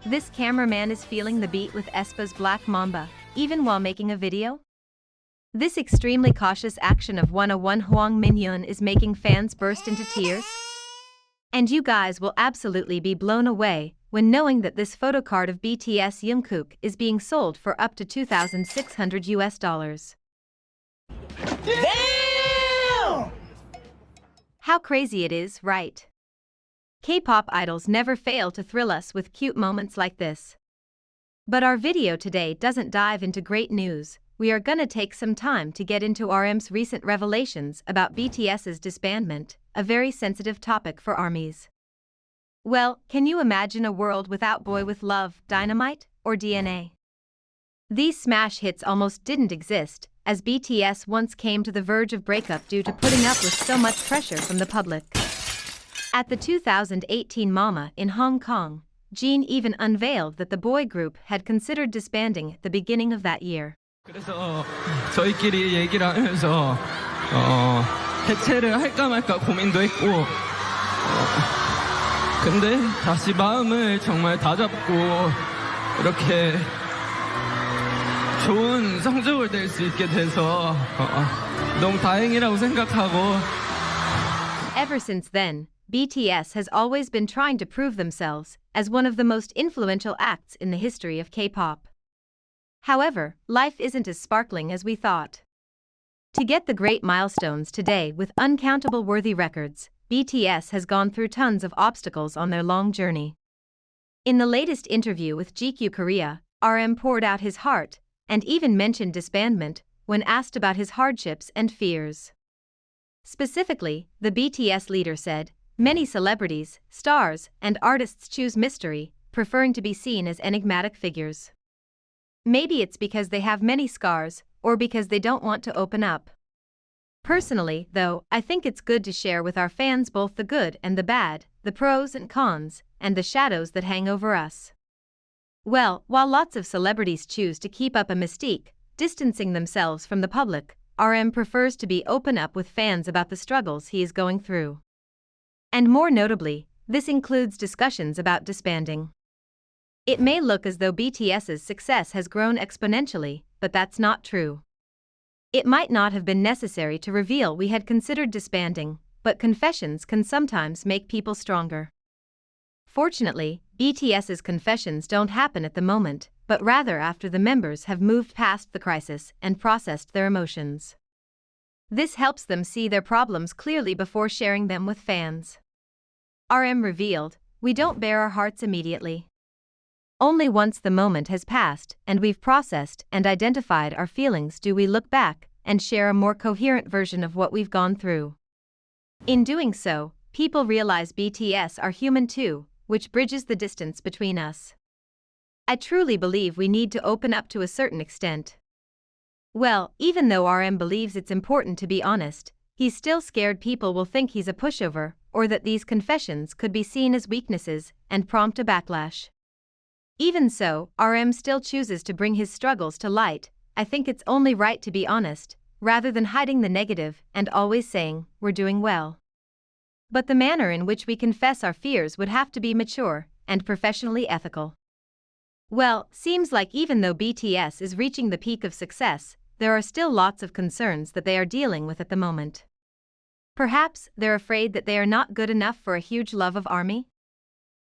This cameraman is feeling the beat with aespa's Black Mamba, even while making a video? This extremely cautious action of Wanna One Hwang Minhyun is making fans burst into tears. And you guys will absolutely be blown away when knowing that this photocard of BTS Jungkook is being sold for up to $2,600. Damn! How crazy it is, right? K-pop idols never fail to thrill us with cute moments like this. But our video today doesn't dive into great news. We are gonna take some time to get into RM's recent revelations about BTS's disbandment, a very sensitive topic for ARMYs. Well, can you imagine a world without Boy With Love, Dynamite, or DNA? These smash hits almost didn't exist, as BTS once came to the verge of breakup due to putting up with so much pressure from the public. At the 2018 Mama in Hong Kong, Jin even unveiled that the boy group had considered disbanding at the beginning of that year. 그래서 저희끼리 얘기를 하면서 해체를 할까 말까 고민도 했고 근데 다시 마음을 정말 다잡고 이렇게 좋은 성적을 낼 수 있게 돼서 너무 다행이라고 생각하고 Ever since then, BTS has always been trying to prove themselves as one of the most influential acts in the history of K-pop. However, life isn't as sparkling as we thought. To get the great milestones today with uncountable worthy records, BTS has gone through tons of obstacles on their long journey. In the latest interview with GQ Korea, RM poured out his heart and even mentioned disbandment when asked about his hardships and fears. Specifically, the BTS leader said, "Many celebrities, stars, and artists choose mystery, preferring to be seen as enigmatic figures. Maybe it's because they have many scars, or because they don't want to open up. Personally, though, I think it's good to share with our fans both the good and the bad, the pros and cons, and the shadows that hang over us." Well, while lots of celebrities choose to keep up a mystique, distancing themselves from the public, RM prefers to be open up with fans about the struggles he is going through. And more notably, this includes discussions about disbanding. It may look as though BTS's success has grown exponentially, but that's not true. It might not have been necessary to reveal we had considered disbanding, but confessions can sometimes make people stronger. Fortunately, BTS's confessions don't happen at the moment, but rather after the members have moved past the crisis and processed their emotions. This helps them see their problems clearly before sharing them with fans. RM revealed, "We don't bare our hearts immediately. Only once the moment has passed and we've processed and identified our feelings do we look back and share a more coherent version of what we've gone through. In doing so, people realize BTS are human too, which bridges the distance between us. I truly believe we need to open up to a certain extent." Well, even though RM believes it's important to be honest, he's still scared people will think he's a pushover or that these confessions could be seen as weaknesses and prompt a backlash. Even so, RM still chooses to bring his struggles to light. "I think it's only right to be honest, rather than hiding the negative and always saying, we're doing well. But the manner in which we confess our fears would have to be mature and professionally ethical." Well, seems like even though BTS is reaching the peak of success, there are still lots of concerns that they are dealing with at the moment. Perhaps they're afraid that they are not good enough for a huge love of ARMY?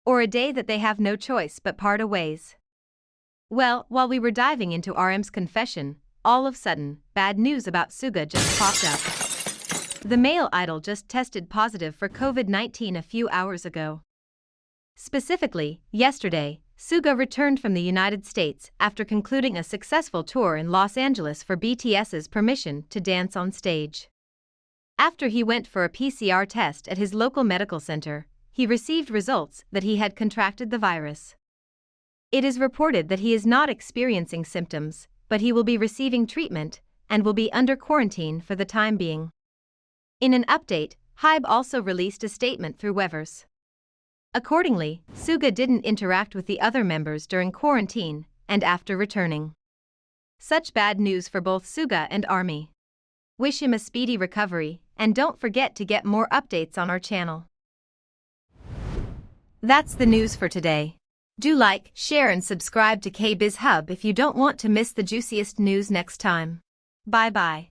Or a day that they have no choice but part ways. Well, while we were diving into RM's confession, all of a sudden, bad news about Suga just popped up. The male idol just tested positive for Covid-19 a few hours ago. Specifically, yesterday, Suga returned from the United States after concluding a successful tour in Los Angeles for BTS's permission to dance on stage. After he went for a PCR test at his local medical center, he received results that he had contracted the virus. It is reported that he is not experiencing symptoms, but he will be receiving treatment and will be under quarantine for the time being. In an update, HYBE also released a statement through Weverse. Accordingly, Suga didn't interact with the other members during quarantine and after returning. Such bad news for both Suga and ARMY. Wish him a speedy recovery, and don't forget to get more updates on our channel. That's the news for today. Do like, share and subscribe to KbizHub if you don't want to miss the juiciest news next time. Bye bye.